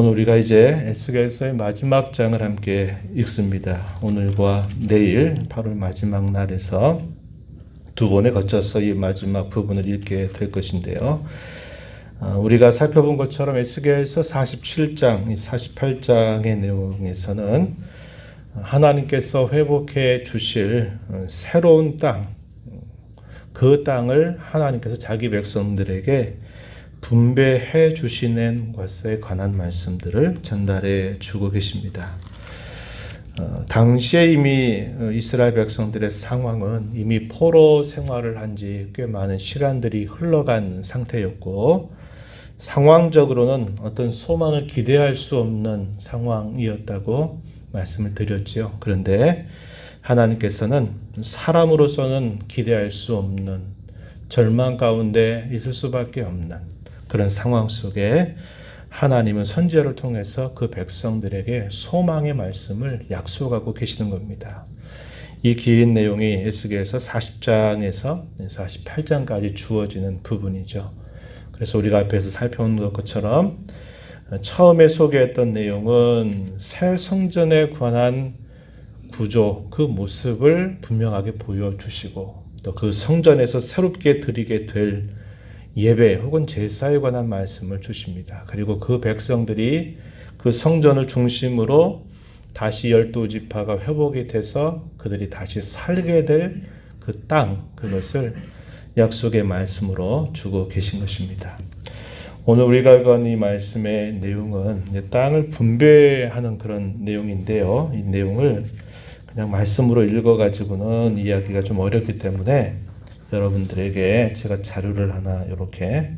오늘 우리가 이제 에스겔서의 마지막 장을 함께 읽습니다. 오늘과 내일 8월 마지막 날에서 두 번에 거쳐서 이 마지막 부분을 읽게 될 것인데요. 우리가 살펴본 것처럼 에스겔서 47장, 48장의 내용에서는 하나님께서 회복해 주실 새로운 땅, 그 땅을 하나님께서 자기 백성들에게 분배해 주시는 것에 관한 말씀들을 전달해 주고 계십니다. 당시에 이미 이스라엘 백성들의 상황은 이미 포로 생활을 한 지 꽤 많은 시간들이 흘러간 상태였고, 상황적으로는 어떤 소망을 기대할 수 없는 상황이었다고 말씀을 드렸죠. 그런데 하나님께서는 사람으로서는 기대할 수 없는 절망 가운데 있을 수밖에 없는 그런 상황 속에 하나님은 선지자를 통해서 그 백성들에게 소망의 말씀을 약속하고 계시는 겁니다. 이 긴 내용이 에스겔서 40장에서 48장까지 주어지는 부분이죠. 그래서 우리가 앞에서 살펴본 것처럼 처음에 소개했던 내용은 새 성전에 관한 구조, 그 모습을 분명하게 보여주시고, 또 그 성전에서 새롭게 드리게 될 예배 혹은 제사에 관한 말씀을 주십니다. 그리고 그 백성들이 그 성전을 중심으로 다시 12지파가 회복이 돼서 그들이 다시 살게 될 그 땅, 그것을 약속의 말씀으로 주고 계신 것입니다. 오늘 우리가 읽은 이 말씀의 내용은 땅을 분배하는 그런 내용인데요. 이 내용을 그냥 말씀으로 읽어가지고는 이야기가 좀 어렵기 때문에 여러분들에게 제가 자료를 하나 이렇게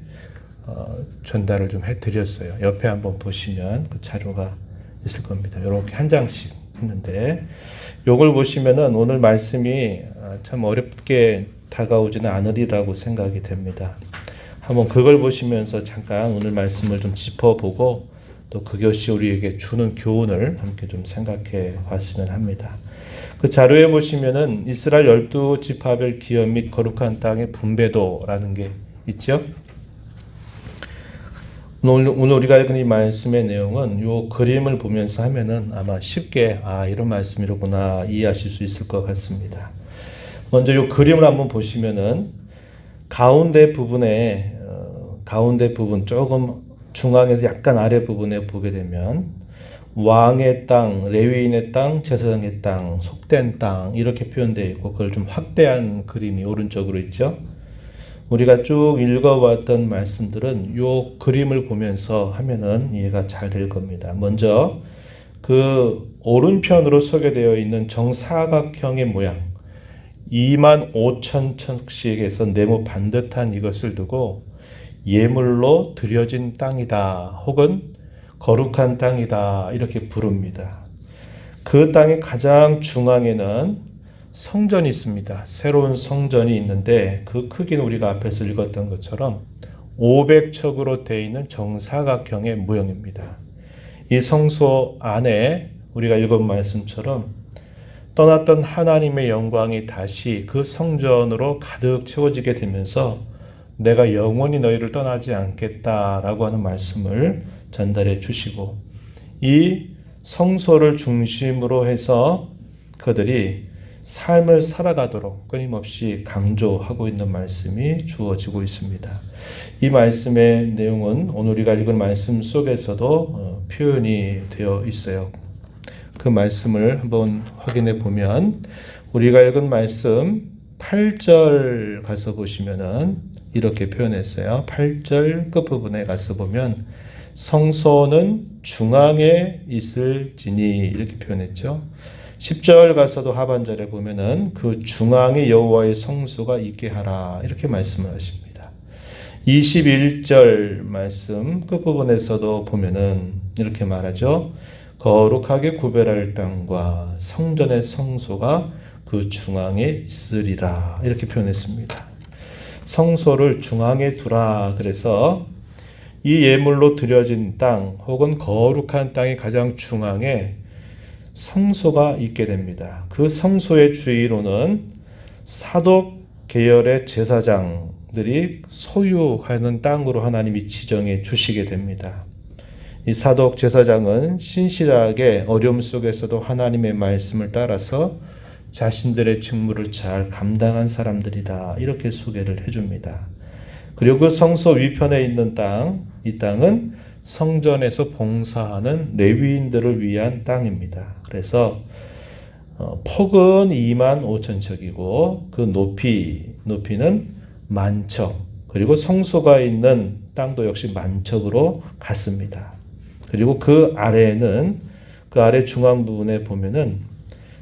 전달을 좀 해드렸어요. 옆에 한번 보시면 그 자료가 있을 겁니다. 이렇게 한 장씩 했는데, 이걸 보시면은 오늘 말씀이 참 어렵게 다가오지는 않으리라고 생각이 됩니다. 한번 그걸 보시면서 잠깐 오늘 말씀을 좀 짚어보고, 또 그것이 우리에게 주는 교훈을 함께 좀 생각해 봤으면 합니다. 그 자료에 보시면은 이스라엘 12지파별 기업 및 거룩한 땅의 분배도라는 게 있죠. 오늘 우리가 읽은 이 말씀의 내용은 이 그림을 보면서 하면은 아마 쉽게 이런 말씀이로구나 이해하실 수 있을 것 같습니다. 먼저 이 그림을 한번 보시면은 가운데 부분 조금 중앙에서 약간 아래 부분에 보게 되면 왕의 땅, 레위인의 땅, 제사장의 땅, 속된 땅 이렇게 표현되어 있고, 그걸 좀 확대한 그림이 오른쪽으로 있죠. 우리가 쭉 읽어왔던 말씀들은 이 그림을 보면서 하면은 이해가 잘 될 겁니다. 먼저 그 오른편으로 소개되어 있는 정사각형의 모양, 25,000척씩에서 네모 반듯한 이것을 두고 예물로 드려진 땅이다 혹은 거룩한 땅이다 이렇게 부릅니다. 그 땅의 가장 중앙에는 성전이 있습니다. 새로운 성전이 있는데 그 크기는 우리가 앞에서 읽었던 것처럼 500척으로 되어 있는 정사각형의 모형입니다. 이 성소 안에 우리가 읽은 말씀처럼 떠났던 하나님의 영광이 다시 그 성전으로 가득 채워지게 되면서 내가 영원히 너희를 떠나지 않겠다라고 하는 말씀을 전달해 주시고, 이 성소를 중심으로 해서 그들이 삶을 살아가도록 끊임없이 강조하고 있는 말씀이 주어지고 있습니다. 이 말씀의 내용은 오늘 우리가 읽은 말씀 속에서도 표현이 되어 있어요. 그 말씀을 한번 확인해 보면 우리가 읽은 말씀 8절 가서 보시면은 이렇게 표현했어요. 8절 끝부분에 가서 보면 성소는 중앙에 있을지니 이렇게 표현했죠. 10절 가서도 하반절에 보면은 그 중앙에 여호와의 성소가 있게 하라 이렇게 말씀을 하십니다. 21절 말씀 끝부분에서도 보면은 이렇게 말하죠. 거룩하게 구별할 땅과 성전의 성소가 그 중앙에 있으리라 이렇게 표현했습니다. 성소를 중앙에 두라. 그래서 이 예물로 드려진 땅 혹은 거룩한 땅의 가장 중앙에 성소가 있게 됩니다. 그 성소의 주위로는 사독 계열의 제사장들이 소유하는 땅으로 하나님이 지정해 주시게 됩니다. 이 사독 제사장은 신실하게 어려움 속에서도 하나님의 말씀을 따라서 자신들의 직무를 잘 감당한 사람들이다. 이렇게 소개를 해줍니다. 그리고 그 성소 위편에 있는 땅, 이 땅은 성전에서 봉사하는 레위인들을 위한 땅입니다. 그래서 폭은 25,000척이고 그 높이는 10,000척, 그리고 성소가 있는 땅도 역시 10,000척으로 같습니다. 그리고 그 아래에는, 그 아래 중앙 부분에 보면은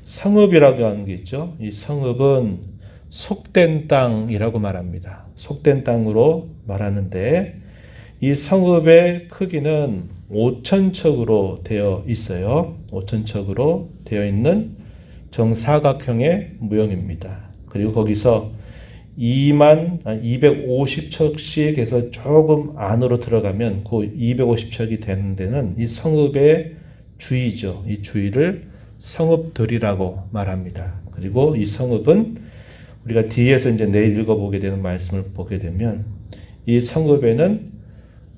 성읍이라고 하는 게 있죠. 이 성읍은 속된 땅이라고 말합니다. 속된 땅으로 말하는데 이 성읍의 크기는 5,000척으로 되어 있어요. 5,000척으로 되어 있는 정사각형의 모형입니다. 그리고 거기서 250척씩 해서 조금 안으로 들어가면 그 250척이 되는 데는 이 성읍의 주위죠. 이 주위를 성읍들이라고 말합니다. 그리고 이 성읍은 우리가 뒤에서 이제 내일 읽어보게 되는 말씀을 보게 되면 이 성읍에는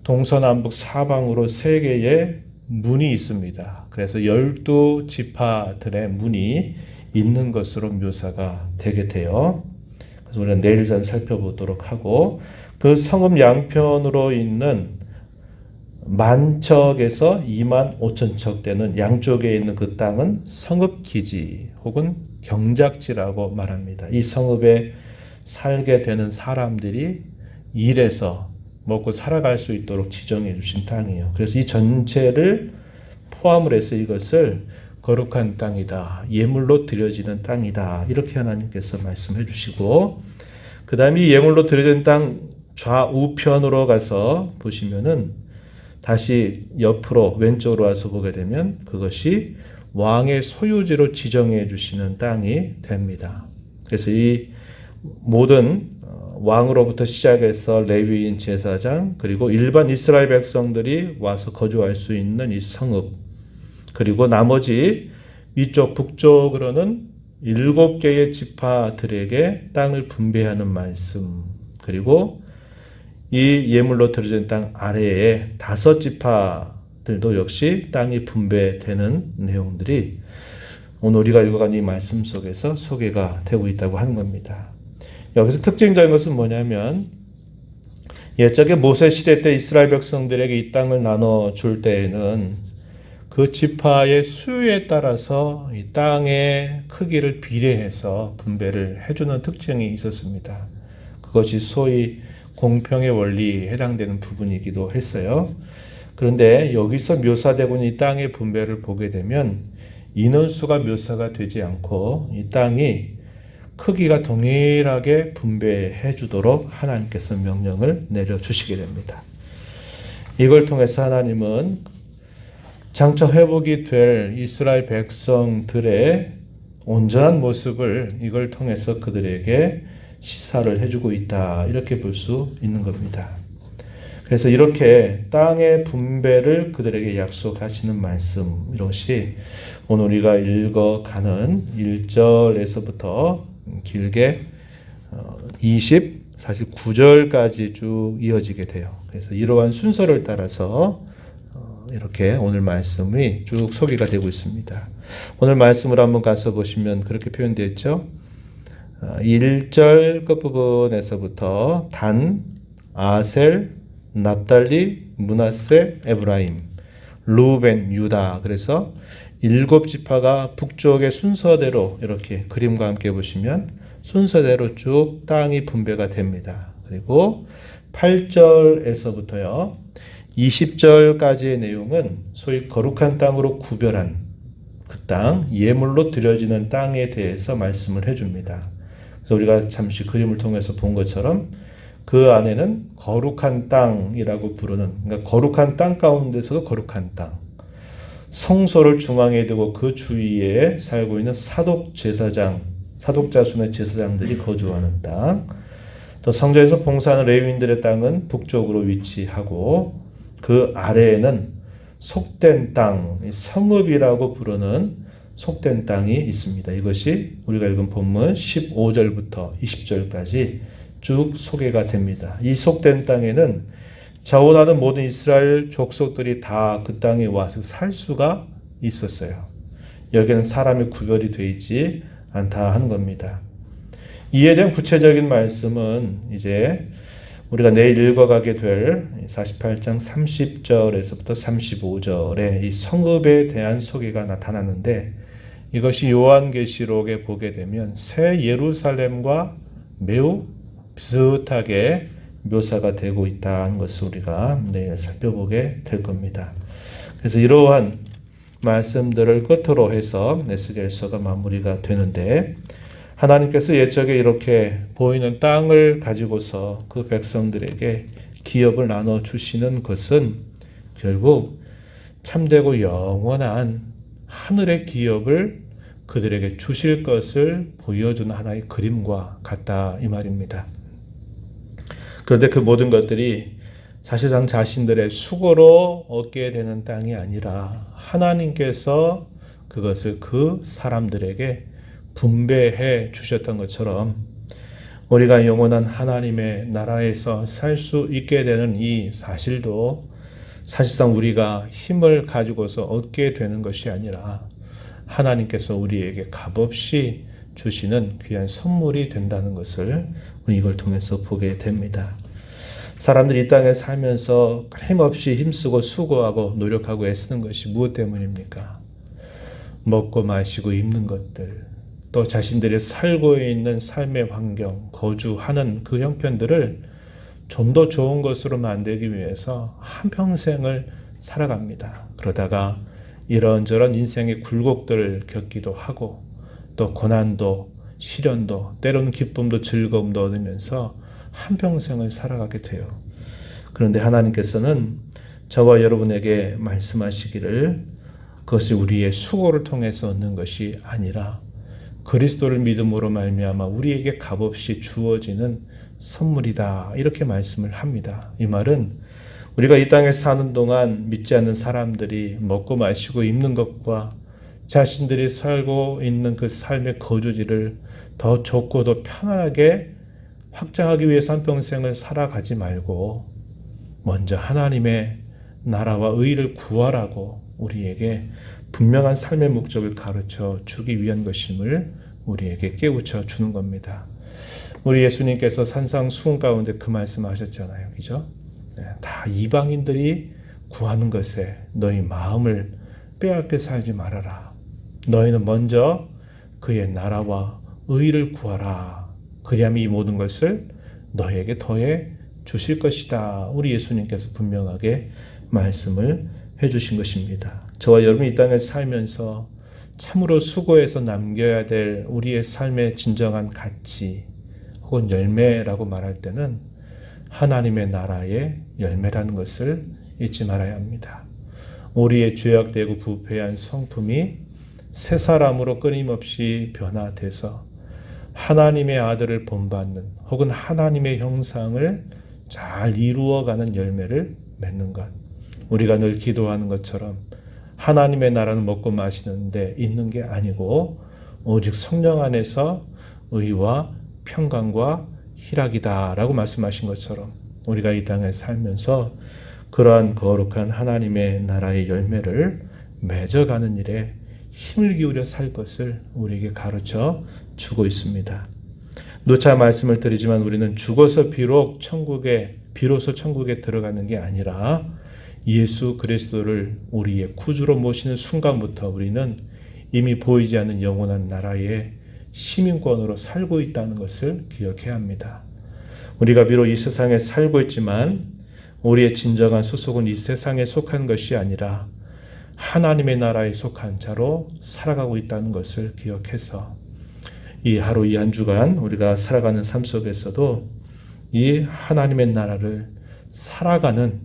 동서남북 사방으로 3개의 문이 있습니다. 그래서 12지파들의 문이 있는 것으로 묘사가 되게 돼요. 그래서 우리가 내일 좀 살펴보도록 하고, 그 성읍 양편으로 있는 10,000척에서 25,000척 되는 양쪽에 있는 그 땅은 성읍기지 혹은 경작지라고 말합니다. 이 성읍에 살게 되는 사람들이 일해서 먹고 살아갈 수 있도록 지정해 주신 땅이에요. 그래서 이 전체를 포함을 해서 이것을 거룩한 땅이다, 예물로 드려지는 땅이다, 이렇게 하나님께서 말씀해 주시고, 그 다음에 이 예물로 드려진 땅 좌우편으로 가서 보시면은 다시 옆으로 왼쪽으로 와서 보게 되면 그것이 왕의 소유지로 지정해 주시는 땅이 됩니다. 그래서 이 모든 왕으로부터 시작해서 레위인, 제사장, 그리고 일반 이스라엘 백성들이 와서 거주할 수 있는 이 성읍, 그리고 나머지 위쪽 북쪽으로는 7개의 지파들에게 땅을 분배하는 말씀, 그리고 이 예물로 드려진 땅 아래에 5지파들도 역시 땅이 분배되는 내용들이 오늘 우리가 읽어간 이 말씀 속에서 소개가 되고 있다고 하는 겁니다. 여기서 특징적인 것은 뭐냐면, 옛적에 모세 시대 때 이스라엘 백성들에게 이 땅을 나눠줄 때에는 그 지파의 수에 따라서 이 땅의 크기를 비례해서 분배를 해주는 특징이 있었습니다. 그것이 소위 공평의 원리에 해당되는 부분이기도 했어요. 그런데 여기서 묘사되고 있는 이 땅의 분배를 보게 되면 인원수가 묘사가 되지 않고 이 땅이 크기가 동일하게 분배해 주도록 하나님께서 명령을 내려주시게 됩니다. 이걸 통해서 하나님은 장차 회복이 될 이스라엘 백성들의 온전한 모습을 이걸 통해서 그들에게 시사를 해주고 있다, 이렇게 볼 수 있는 겁니다. 그래서 이렇게 땅의 분배를 그들에게 약속하시는 말씀, 이것이 오늘 우리가 읽어가는 1절에서부터 길게 사실 9절까지 쭉 이어지게 돼요. 그래서 이러한 순서를 따라서 이렇게 오늘 말씀이 쭉 소개가 되고 있습니다. 오늘 말씀을 한번 가서 보시면 그렇게 표현되어 있죠. 1절 끝부분에서부터 단, 아셀, 납달리, 므낫세, 에브라임, 루벤, 유다, 그래서 7지파가 북쪽의 순서대로 이렇게 그림과 함께 보시면 순서대로 쭉 땅이 분배가 됩니다. 그리고 8절에서부터요 20절까지의 내용은 소위 거룩한 땅으로 구별한 그 땅, 예물로 드려지는 땅에 대해서 말씀을 해줍니다. 그래서 우리가 잠시 그림을 통해서 본 것처럼 그 안에는 거룩한 땅이라고 부르는, 그러니까 거룩한 땅 가운데서도 거룩한 땅, 성소를 중앙에 두고 그 주위에 살고 있는 사독 자손의 제사장들이 거주하는 땅, 또 성전에서 봉사하는 레위인들의 땅은 북쪽으로 위치하고 그 아래에는 속된 땅, 성읍이라고 부르는 속된 땅이 있습니다. 이것이 우리가 읽은 본문 15절부터 20절까지 쭉 소개가 됩니다. 이 속된 땅에는 자원하는 모든 이스라엘 족속들이 다 그 땅에 와서 살 수가 있었어요. 여기는 사람이 구별이 되어 있지 않다 하는 겁니다. 이에 대한 구체적인 말씀은 이제 우리가 내일 읽어가게 될 48장 30절에서부터 35절에 이 성읍에 대한 소개가 나타나는데, 이것이 요한계시록에 보게 되면 새 예루살렘과 매우 비슷하게 묘사가 되고 있다는 것을 우리가 내일 살펴보게 될 겁니다. 그래서 이러한 말씀들을 끝으로 해서 에스겔서가 마무리가 되는데, 하나님께서 옛적에 이렇게 보이는 땅을 가지고서 그 백성들에게 기업을 나눠주시는 것은 결국 참되고 영원한 하늘의 기업을 그들에게 주실 것을 보여주는 하나의 그림과 같다 이 말입니다. 그런데 그 모든 것들이 사실상 자신들의 수고로 얻게 되는 땅이 아니라 하나님께서 그것을 그 사람들에게 분배해 주셨던 것처럼, 우리가 영원한 하나님의 나라에서 살 수 있게 되는 이 사실도 사실상 우리가 힘을 가지고서 얻게 되는 것이 아니라 하나님께서 우리에게 값없이 주시는 귀한 선물이 된다는 것을 우리 이걸 통해서 보게 됩니다. 사람들이 이 땅에 살면서 끊임없이 힘쓰고 수고하고 노력하고 애쓰는 것이 무엇 때문입니까? 먹고 마시고 입는 것들, 또 자신들이 살고 있는 삶의 환경, 거주하는 그 형편들을 좀 더 좋은 것으로 만들기 위해서 한평생을 살아갑니다. 그러다가 이런저런 인생의 굴곡들을 겪기도 하고, 또 고난도, 시련도, 때로는 기쁨도 즐거움도 얻으면서 한평생을 살아가게 돼요. 그런데 하나님께서는 저와 여러분에게 말씀하시기를, 그것이 우리의 수고를 통해서 얻는 것이 아니라 그리스도를 믿음으로 말미암아 우리에게 값없이 주어지는 선물이다, 이렇게 말씀을 합니다. 이 말은 우리가 이 땅에 사는 동안 믿지 않는 사람들이 먹고 마시고 입는 것과 자신들이 살고 있는 그 삶의 거주지를 더 좋고 더 편안하게 확장하기 위해서 한평생을 살아가지 말고 먼저 하나님의 나라와 의를 구하라고 우리에게 분명한 삶의 목적을 가르쳐 주기 위한 것임을 우리에게 깨우쳐 주는 겁니다. 우리 예수님께서 산상수훈 가운데 그 말씀하셨잖아요. 그죠? 다 이방인들이 구하는 것에 너희 마음을 빼앗겨 살지 말아라. 너희는 먼저 그의 나라와 의를 구하라. 그리하면 이 모든 것을 너희에게 더해 주실 것이다. 우리 예수님께서 분명하게 말씀을 해주신 것입니다. 저와 여러분이 이 땅에 살면서 참으로 수고해서 남겨야 될 우리의 삶의 진정한 가치 혹은 열매라고 말할 때는 하나님의 나라의 열매라는 것을 잊지 말아야 합니다. 우리의 죄악되고 부패한 성품이 새 사람으로 끊임없이 변화돼서 하나님의 아들을 본받는 혹은 하나님의 형상을 잘 이루어가는 열매를 맺는 것. 우리가 늘 기도하는 것처럼 하나님의 나라는 먹고 마시는 데 있는 게 아니고 오직 성령 안에서 의와 평강과 희락이다라고 말씀하신 것처럼 우리가 이 땅에 살면서 그러한 거룩한 하나님의 나라의 열매를 맺어가는 일에 힘을 기울여 살 것을 우리에게 가르쳐 주고 있습니다. 누차 말씀을 드리지만 우리는 죽어서 비로소 천국에 들어가는 게 아니라 예수 그리스도를 우리의 구주로 모시는 순간부터 우리는 이미 보이지 않는 영원한 나라의 시민권으로 살고 있다는 것을 기억해야 합니다. 우리가 비록 이 세상에 살고 있지만 우리의 진정한 소속은 이 세상에 속한 것이 아니라 하나님의 나라에 속한 자로 살아가고 있다는 것을 기억해서 이 하루 이 한 주간 우리가 살아가는 삶 속에서도 이 하나님의 나라를 살아가는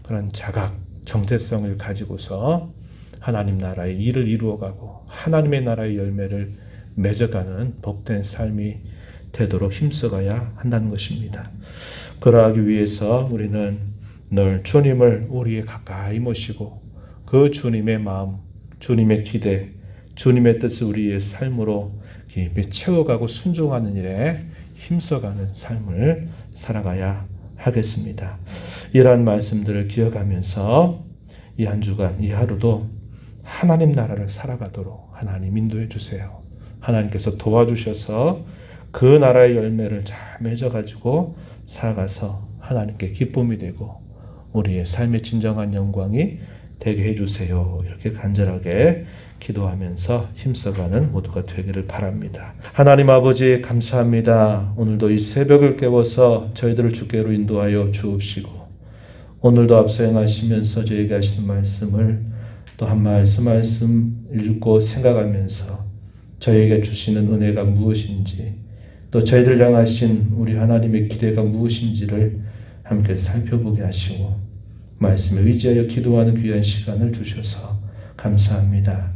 그런 자각, 정체성을 가지고서 하나님 나라의 일을 이루어가고 하나님의 나라의 열매를 맺어가는 복된 삶이 되도록 힘써가야 한다는 것입니다. 그러하기 위해서 우리는 늘 주님을 우리의 가까이 모시고 그 주님의 마음, 주님의 기대, 주님의 뜻을 우리의 삶으로 깊이 채워가고 순종하는 일에 힘써가는 삶을 살아가야 하겠습니다. 이러한 말씀들을 기억하면서 이 한 주간, 이 하루도 하나님 나라를 살아가도록 하나님 인도해 주세요. 하나님께서 도와주셔서 그 나라의 열매를 잘 맺어가지고 살아가서 하나님께 기쁨이 되고 우리의 삶의 진정한 영광이 되게 해주세요. 이렇게 간절하게 기도하면서 힘써가는 모두가 되기를 바랍니다. 하나님 아버지 감사합니다. 오늘도 이 새벽을 깨워서 저희들을 주께로 인도하여 주옵시고 오늘도 앞서 행하시면서 저에게 하시는 말씀을 또 한 말씀 읽고 생각하면서 저에게 주시는 은혜가 무엇인지 또 저희들 향하신 우리 하나님의 기대가 무엇인지를 함께 살펴보게 하시고 말씀에 의지하여 기도하는 귀한 시간을 주셔서 감사합니다.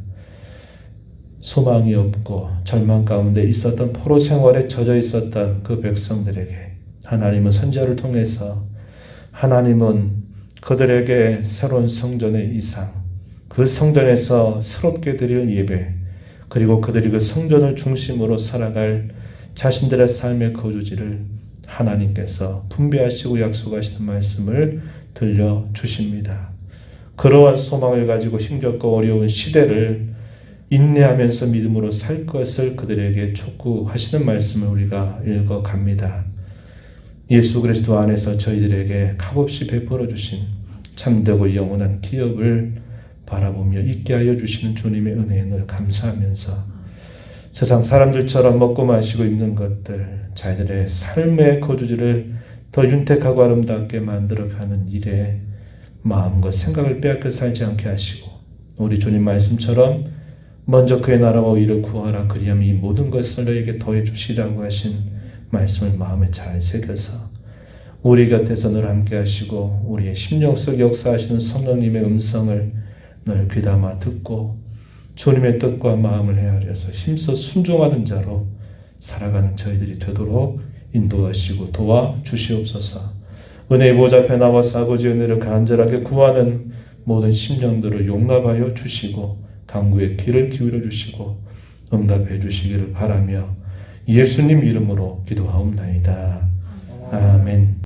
소망이 없고 절망 가운데 있었던 포로 생활에 젖어 있었던 그 백성들에게 하나님은 선지자를 통해서 하나님은 그들에게 새로운 성전의 이상, 그 성전에서 새롭게 드릴 예배, 그리고 그들이 그 성전을 중심으로 살아갈 자신들의 삶의 거주지를 하나님께서 분배하시고 약속하시는 말씀을 들려주십니다. 그러한 소망을 가지고 힘겹고 어려운 시대를 인내하면서 믿음으로 살 것을 그들에게 촉구하시는 말씀을 우리가 읽어갑니다. 예수 그리스도 안에서 저희들에게 값없이 베풀어 주신 참되고 영원한 기업을 바라보며 있게 하여 주시는 주님의 은혜에 늘 감사하면서 세상 사람들처럼 먹고 마시고 입는 것들, 자기들의 삶의 거주지를 더 윤택하고 아름답게 만들어가는 일에 마음과 생각을 빼앗겨 살지 않게 하시고 우리 주님 말씀처럼 먼저 그의 나라와 의를 구하라 그리하면 이 모든 것을 너에게 더해 주시라고 하신 말씀을 마음에 잘 새겨서 우리 곁에서 늘 함께 하시고 우리의 심령 속 역사하시는 성령님의 음성을 늘 귀담아 듣고 주님의 뜻과 마음을 헤아려서 힘써 순종하는 자로 살아가는 저희들이 되도록 인도하시고 도와주시옵소서. 은혜의 보좌 앞에 나와서 아버지의 은혜를 간절하게 구하는 모든 심령들을 용납하여 주시고 강구의 귀를 기울여 주시고 응답해 주시기를 바라며 예수님 이름으로 기도하옵나이다. 아멘.